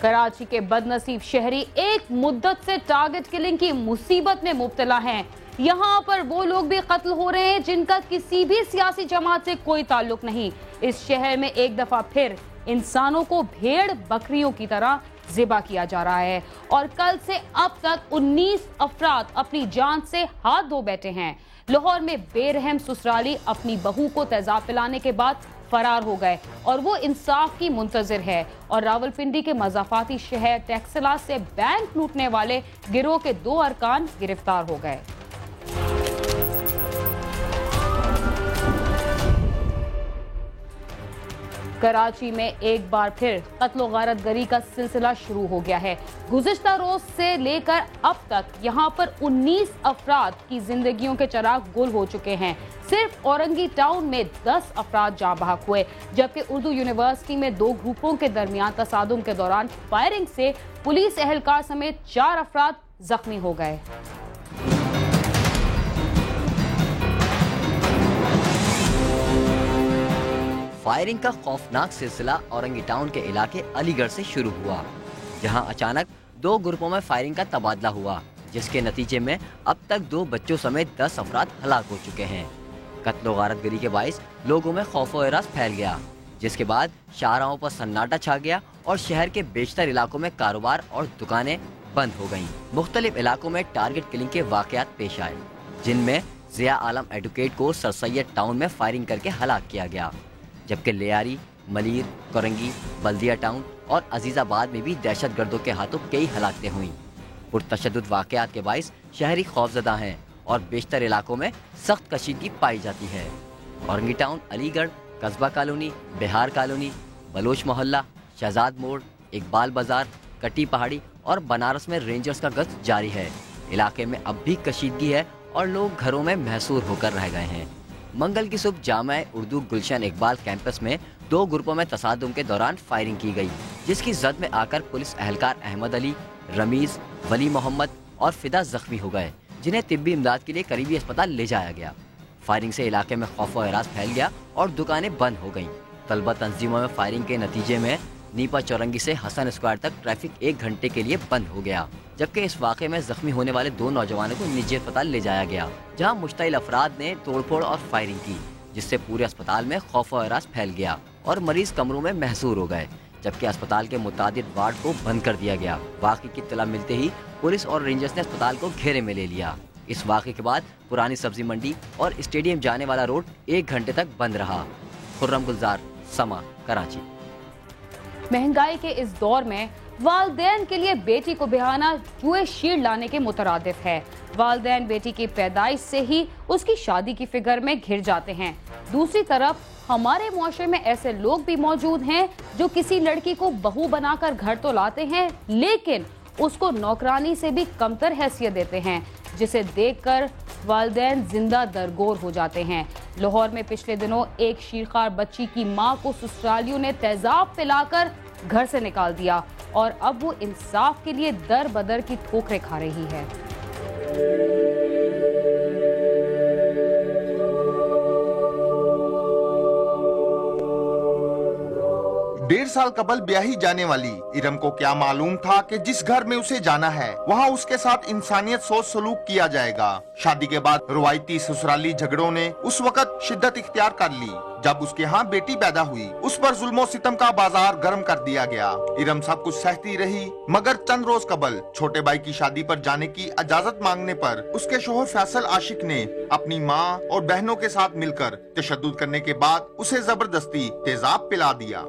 कराची के बदनसीब शहरी एक मुद्दत से टारगेट किलिंग की मुसीबत में मुब्तला हैं। यहाँ पर वो लोग भी कत्ल हो रहे हैं जिनका किसी भी सियासी जमात से कोई ताल्लुक नहीं। इस शहर में एक दफा फिर इंसानों को भेड़ बकरियों की तरह ज़िबा किया जा रहा है और कल से अब तक 19 अफराद अपनी जान से हाथ धो बैठे हैं। लाहौर में बेरहम ससुराली अपनी बहू को तेजाब पिलाने के बाद फरार हो गए और वो इंसाफ की मुंतजर है। और रावलपिंडी के मजाफाती शहर टेक्सला से बैंक लूटने वाले गिरोह के 2 अरकान गिरफ्तार हो गए। कराची में एक बार फिर कत्ल और गारतगरी का सिलसिला शुरू हो गया है। गुज़िश्ता रोज से लेकर अब तक यहाँ पर 19 अफराद की जिंदगियों के चिराग गुल हो चुके हैं। सिर्फ औरंगी टाउन में 10 अफराद जाँ बहक हुए, जबकि उर्दू यूनिवर्सिटी में 2 ग्रुपों के दरमियान तसादुम के दौरान फायरिंग से पुलिस एहलकार समेत 4 अफराद जख्मी हो गए। फायरिंग का खौफनाक सिलसिला औरंगी टाउन के इलाके अलीगढ़ से शुरू हुआ, जहां अचानक 2 ग्रुपों में फायरिंग का तबादला हुआ, जिसके नतीजे में अब तक 2 बच्चों समेत 10 अफराद हलाक हो चुके हैं। कत्ल और गारतगरी के बाइस लोगों में खौफ और हरास फैल गया, जिसके बाद शाहराहों पर सन्नाटा छा गया और शहर के बेशतर इलाकों में कारोबार और दुकानें बंद हो गयी। मुख्तलिफ इलाकों में टारगेट किलिंग के वाकयात पेश आए, जिनमें जिया आलम एडवोकेट को सर सैयद टाउन में फायरिंग करके हलाक किया गया, जबकि लियारी, मलीर, कोरंगी, बल्दिया टाउन और अजीजाबाद में भी दहशतगर्दों के हाथों कई हलाकतें हुईं। पुरतशद्दुद वाकयात के बाइस शहरी खौफजदा हैं और बेशतर इलाकों में सख्त कशीदगी पाई जाती है। औरंगी टाउन, अलीगढ़, कस्बा कॉलोनी, बिहार कॉलोनी, बलोच मोहल्ला, शहजाद मोड़, इकबाल बाजार, कटी पहाड़ी और बनारस में रेंजर्स का गश्त जारी है। इलाके में अब भी कशीदगी है और लोग घरों में महसूर होकर रह गए हैं। मंगल की सुबह जामा उर्दू गुलशन इकबाल कैंपस में 2 ग्रुपों में तसादुम के दौरान फायरिंग की गई, जिसकी जद में आकर पुलिस एहलकार अहमद अली, रमीज, वली मोहम्मद और फिदा जख्मी हो गए, जिन्हें तिब्बी इमदाद के लिए करीबी अस्पताल ले जाया गया। फायरिंग से इलाके में खौफ और हरास फैल गया और दुकानें बंद हो गईं। तलबा तंजीमों में फायरिंग के नतीजे में नीपा चौरंगी से हसन स्क्वायर तक ट्रैफिक 1 घंटे के लिए बंद हो गया, जबकि इस वाक़े में जख्मी होने वाले 2 नौजवानों को निजी अस्पताल ले जाया गया, जहां मुश्तइल अफराद ने तोड़फोड़ और फायरिंग की, जिससे पूरे अस्पताल में खौफ और हरास फैल गया और मरीज कमरों में महसूर हो गए, जबकि अस्पताल के मुतादिद वार्ड को बंद कर दिया गया। वाक़े की इत्तला मिलते ही पुलिस और रेंजर्स ने अस्पताल को घेरे में ले लिया। इस वाक़े के बाद पुरानी सब्जी मंडी और स्टेडियम जाने वाला रोड 1 घंटे तक बंद रहा। खुर्रम गुलजार, समा, कराची। महंगाई के इस दौर में वालदैन के लिए बेटी को बिहाना जुए शीर लाने के मुतरादिफ है। वालदैन बेटी की पैदाइश से ही उसकी शादी की फिक्र में घिर जाते हैं। दूसरी तरफ हमारे मुआशरे में ऐसे लोग भी मौजूद हैं जो किसी लड़की को बहू बनाकर घर तो लाते हैं, लेकिन उसको नौकरानी से भी कमतर हैसियत देते हैं, जिसे देखकर वालदैन जिंदा दरगोर हो जाते हैं। लाहौर में पिछले दिनों एक शीरखार बच्ची की मां को ससुरालियों ने तेजाब पिलाकर घर से निकाल दिया और अब वो इंसाफ के लिए दर बदर की ठोकरें खा रही है। 1.5 साल कबल ब्याही जाने वाली इरम को क्या मालूम था कि जिस घर में उसे जाना है वहाँ उसके साथ इंसानियत सोच सलूक किया जाएगा। शादी के बाद रवायती ससुराली झगड़ों ने उस वक्त शिद्दत इख्तियार कर ली जब उसके यहाँ बेटी पैदा हुई। उस पर जुल्मो सितम का बाजार गर्म कर दिया गया। इरम सब कुछ सहती रही, मगर चंद रोज कबल छोटे भाई की शादी पर जाने की इजाजत मांगने पर उसके शोहर फैसल आशिक ने अपनी माँ और बहनों के साथ मिलकर तशद्दुद करने के बाद उसे जबरदस्ती तेजाब पिला दिया।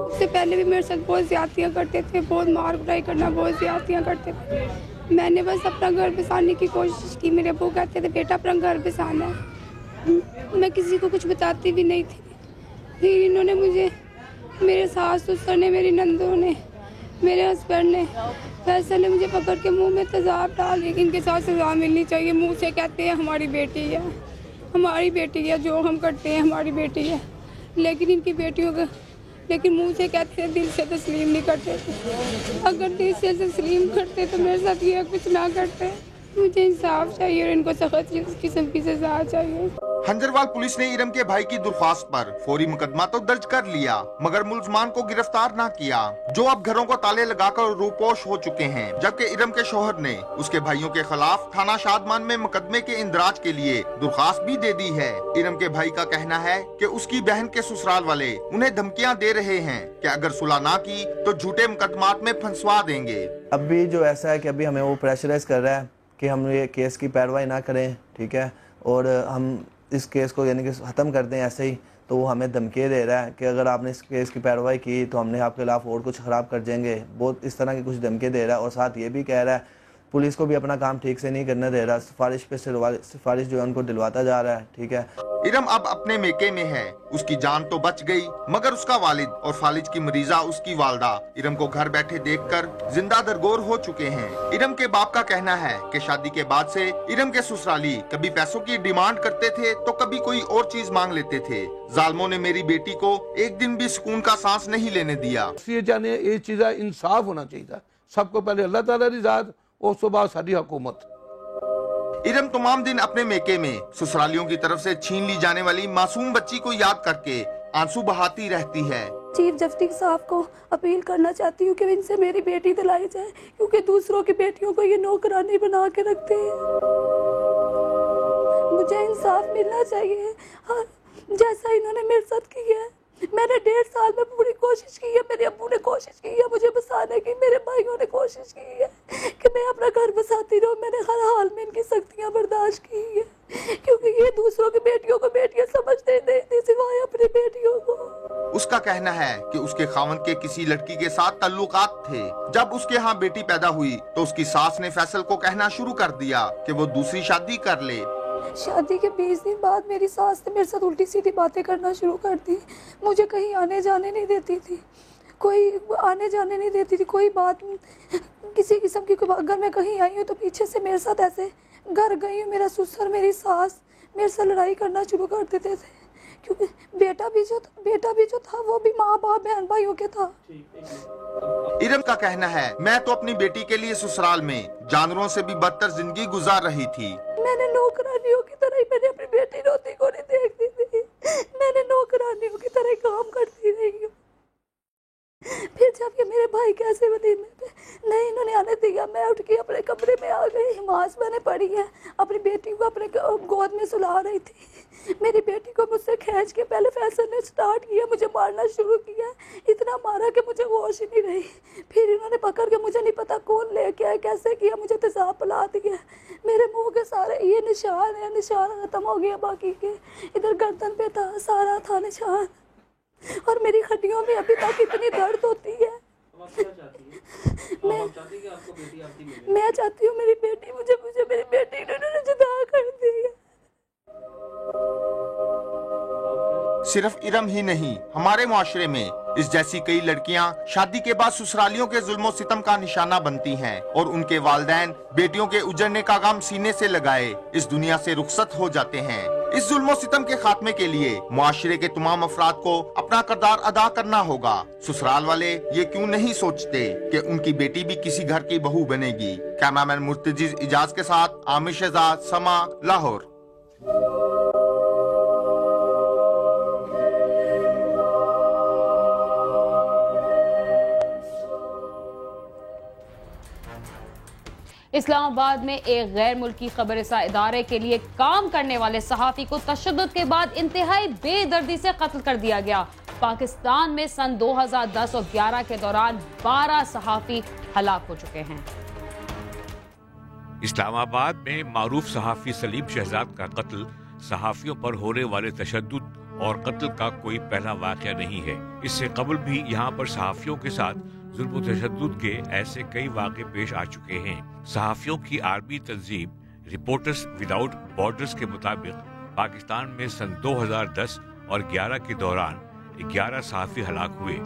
इससे पहले भी मेरे साथ बहुत ज्यादतियाँ करते थे, बहुत मार कुटाई करना, बहुत ज्यादतियाँ करते थे। मैंने बस अपना घर बसाने की कोशिश की। मेरे अब्बू कहते थे बेटा अपना घर बसाना है। मैं किसी को कुछ बताती भी नहीं थी। फिर इन्होंने मुझे, मेरे सास ससुर ने, मेरी नंदों ने, मेरे हस्बैंड ने, फैसल ने मुझे पकड़ के मुंह में तेजाब डाल दी। इनके साथ सजा मिलनी चाहिए। मुंह से कहते हैं हमारी बेटी है, हमारी बेटी है, जो हम करते हैं हमारी बेटी है, लेकिन इनकी बेटियों का, लेकिन मुंह से कहते हैं, दिल से तस्लीम नहीं करते थे। अगर दिल से तस्लीम करते तो मेरे साथ ये कुछ ना करते। मुझे इंसाफ चाहिए और इनको सख्त किस्म की सजा चाहिए। हंजरवाल पुलिस ने इरम के भाई की दरख्वास्त पर फौरी मुकदमा तो दर्ज कर लिया, मगर मुलजमान को गिरफ्तार ना किया, जो अब घरों को ताले लगाकर रूपोश हो चुके हैं। जबकि इरम के शौहर ने उसके भाइयों के खिलाफ थाना शादमान में मुकदमे के इंदराज के लिए दरख्वास्त भी दे दी है। इरम के भाई का कहना है कि उसकी बहन के ससुराल वाले उन्हें धमकियां दे रहे हैं कि अगर सुलह ना की तो झूठे मुकदमात में फंसवा देंगे। अब भी जो ऐसा है कि अभी हमें वो प्रेशराइज कर रहा है कि हम ये केस की पैरवाई ना करें, ठीक है, और हम इस केस को यानी कि ख़त्म कर दें ऐसे ही, तो वो हमें धमकी दे रहा है कि अगर आपने इस केस की पैरवाई की तो हमने आपके खिलाफ और कुछ ख़राब कर देंगे। बहुत इस तरह की कुछ धमकी दे रहा है और साथ ये भी कह रहा है पुलिस को भी अपना काम ठीक से नहीं करने दे रहा, सिफारिश पे सिफारिश जो है उनको दिलवाता जा रहा है, ठीक है। इरम अब अपने मेके में है, उसकी जान तो बच गई, मगर उसका वालिद और फालिज की मरीजा उसकी वालदा इरम को घर बैठे देखकर जिंदा दरगोर हो चुके हैं। इरम के बाप का कहना है कि शादी के बाद से इरम के ससुराली कभी पैसों की डिमांड करते थे तो कभी कोई और चीज मांग लेते थे। जालमों ने मेरी बेटी को एक दिन भी सुकून का सांस नहीं लेने दिया। ये चीज इंसाफ होना चाहिए, सबको पहले अल्लाह ताला की ज़ात और उसके बाद साडी हुकूमत। इरम तमाम दिन अपने मेके में ससुरालियों की तरफ से छीन ली जाने वाली मासूम बच्ची को याद करके आंसू बहाती रहती है। चीफ जस्टिस साहब को अपील करना चाहती हूँ कि इनसे मेरी बेटी दिलाई जाए, क्योंकि दूसरों की बेटियों को ये नौकरानी बना के रखते हैं। मुझे इंसाफ मिलना चाहिए, और जैसा इन्होंने मेरे साथ किया है। मैंने 1.5 साल में पूरी कोशिश की है, मेरे अब्बू ने कोशिश की है मुझे बसाने की, मेरे भाइयों ने कोशिश की है कि मैं अपना घर बसाती रहूं। मैंने हर हाल में इनकी सख्तियां बर्दाश्त की है, क्योंकि ये दूसरों की बेटियों को बेटियां समझते नहीं थी सिवाय अपनी बेटियों को। उसका कहना है कि उसके खावंद के किसी लड़की के साथ ताल्लुकात थे। जब उसके यहाँ बेटी पैदा हुई तो उसकी सास ने फैसल को कहना शुरू कर दिया कि वो दूसरी शादी कर ले। शादी के 20 दिन बाद मेरी सास ने मेरे साथ उल्टी सीधी बातें करना शुरू कर दी। मुझे कहीं आने जाने नहीं देती थी, कोई आने जाने नहीं देती थी, कोई बात किसी किस्म की। अगर मैं कहीं आई हूँ तो पीछे से मेरे साथ ऐसे घर गई हूँ, मेरा ससुर मेरी सास मेरे साथ लड़ाई करना शुरू कर देते थे, क्योंकि बेटा भी जो था वो भी माँ बाप बहन भाइयों के था। इरम का कहना है, मैं तो अपनी बेटी के लिए ससुराल में जानवरों से भी बदतर जिंदगी गुजार रही थी। मैंने नौकरानियों की तरह ही मैंने अपनी बेटी रोती को नहीं देखती थी, मैंने नौकरानियों की तरह काम करती रही हूँ। फिर जब ये मेरे भाई कैसे मदीने पे नहीं इन्होंने आने दिया, मैं उठ के अपने कमरे में आ गई। नमाज मैंने पढ़ी है, अपनी बेटी को अपने गोद में सुला रही थी। मेरी बेटी को मुझसे खींच के पहले फैसल ने स्टार्ट किया, मुझे मारना शुरू किया, इतना मारा कि मुझे होश ही नहीं रही। फिर इन्होंने पकड़ के मुझे नहीं पता कौन लेके आया, कैसे किया, मुझे तेजाब पिला दिया। मेरे मुंह के सारे ये निशान है, निशान खत्म हो गया, बाकी के इधर गर्दन पे था, सारा था निशान, और मेरी हड्डियों में अभी तक इतनी दर्द होती है। मैं चाहती हूँ मेरी बेटी मुझे मेरी बेटी इन्होंने जुदा कर दी है। सिर्फ इरम ही नहीं, हमारे मुआशरे में इस जैसी कई लड़कियां शादी के बाद ससुरालियों के जुल्मो सितम का निशाना बनती हैं और उनके वालिदैन बेटियों के उजड़ने का गम सीने से लगाए इस दुनिया से रुखसत हो जाते हैं। इस जुल्मो सितम के खात्मे के लिए मुआशरे के तमाम अफराद को अपना किरदार अदा करना होगा। ससुराल वाले ये क्यों नहीं सोचते कि उनकी बेटी भी किसी घर की बहू बनेगी। कैमरामैन मुर्तजिज इजाज के साथ आमिर शहजाद, समा, लाहौर। इस्लामाबाद में एक गैर मुल्की खबरसां इदारे के लिए काम करने वाले सहाफ़ी को तशद्दुद के बाद इंतहाई बेदर्दी से कत्ल कर दिया गया। पाकिस्तान में सन 2010 और 11 के दौरान 12 सहाफ़ी हलाक हो चुके हैं। इस्लामाबाद में मारूफ सहाफ़ी सलीम शहजाद का कत्ल सहाफ़ियों पर होने वाले तशद्दुद और कत्ल का कोई पहला वाक़या नहीं है। इससे कबल भी यहाँ पर सहाफ़ियों के साथ जुल्म तशद्दुद के ऐसे कई वाक़े पेश आ चुके हैं। सहाफ़ियों की आर्मी तंजीम रिपोर्टर्स विदाउट बॉर्डर्स के मुताबिक पाकिस्तान में सन 2010 और 11 के दौरान 11 सहाफ़ी हलाक हुए।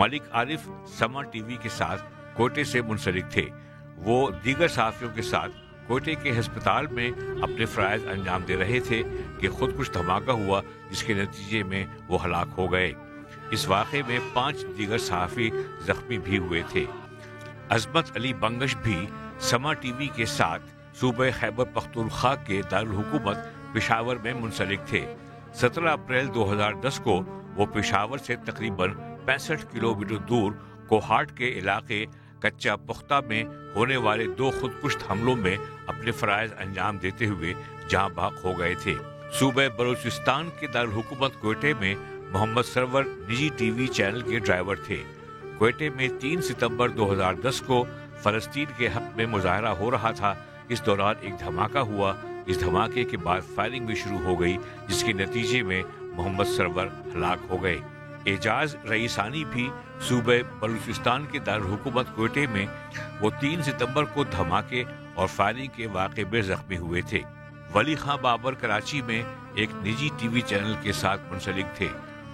मलिक आरिफ समा टीवी के साथ कोयटे से मुंसलिक थे। वो दीगर सहाफ़ियों के साथ कोयटे के अस्पताल में अपने फ़राइज़ अंजाम दे रहे थे कि खुदकुश धमाका हुआ, जिसके नतीजे में वो हलाक हो गए। इस वाक़े में 5 दीगर सहाफ़ी जख्मी भी हुए थे। अजमत अली बंगश भी समा टीवी के साथ सूबे खैबर पख्तूनख्वा के दारुल हुकूमत पेशावर में मुंसलिक थे। 17 अप्रैल 2010 को वो पेशावर से तकरीबन 65 किलोमीटर दूर कोहाट के इलाके कच्चा पुख्ता में होने वाले 2 खुदकुश हमलों में अपने फराइज अंजाम देते हुए जाँ बाक हो गए थे। सूबे बलूचिस्तान के दारुल हुकूमत क्वेटे में मोहम्मद सरवर निजी टीवी चैनल के ड्राइवर थे। क्वेटे में 3 सितंबर 2010 को फलस्तीन के हक में मुजाहरा हो रहा था। इस दौरान एक धमाका हुआ। इस धमाके के बाद फायरिंग भी शुरू हो गई, जिसके नतीजे में मोहम्मद सरवर हलाक हो गए। एजाज रईसानी भी सूबे बलूचिस्तान के दारुल हुकूमत क्वेटे में वो 3 सितंबर को धमाके और फायरिंग के वाक़े में जख्मी हुए थे। वली खां बाबर कराची में एक निजी टीवी चैनल के साथ मुंसलिक थे।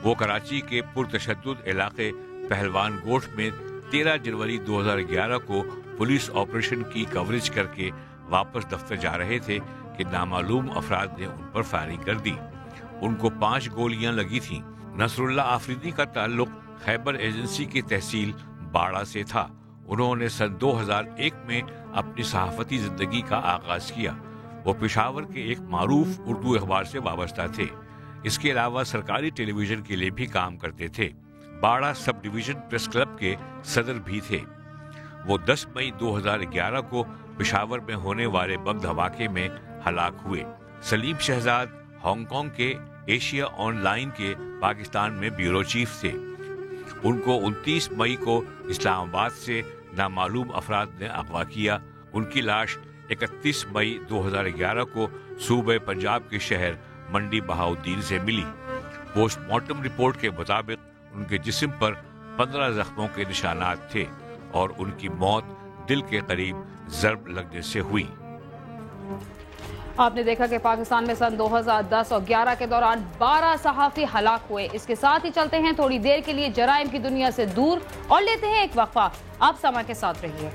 वो कराची के पुरतशद्दुद इलाके पहलवान गोठ में 13 जनवरी 2011 को पुलिस ऑपरेशन की कवरेज करके वापस दफ्तर जा रहे थे कि नामालूम अफराद ने उन पर फायरिंग कर दी। उनको 5 गोलियां लगी थीं। नसरुल्लाह आफरीदी का ताल्लुक खैबर एजेंसी की तहसील बाड़ा से था। उन्होंने सन 2001 में अपनी सहाफती जिंदगी का आगाज किया। वो पेशावर के एक मारूफ उर्दू अखबार से वाबस्ता थे। इसके अलावा सरकारी टेलीविजन के लिए भी काम करते थे। बाड़ा सब डिवीजन प्रेस क्लब के सदर भी थे। वो 10 मई 2011 को पेशावर में होने वाले बम धमाके में हलाक हुए। सलीम शहजाद हांगकांग के एशिया ऑनलाइन के पाकिस्तान में ब्यूरो चीफ थे। उनको 29 मई को इस्लामाबाद से नामालूम अफराद ने अगवा किया। उनकी लाश 31 मई 2011 को सूबे पंजाब के शहर मंडी बहाउद्दीन से मिली। पोस्टमार्टम रिपोर्ट के मुताबिक उनके जिस्म पर 15 जख्मों के निशानात थे और उनकी मौत दिल के करीब जर्ब लगने से हुई। आपने देखा कि पाकिस्तान में सन 2010 और 11 के दौरान 12 सहाफ़ी हलाक हुए। इसके साथ ही चलते हैं थोड़ी देर के लिए जराइम की दुनिया से दूर और लेते हैं एक वक्फा। आप समा के साथ रहिए।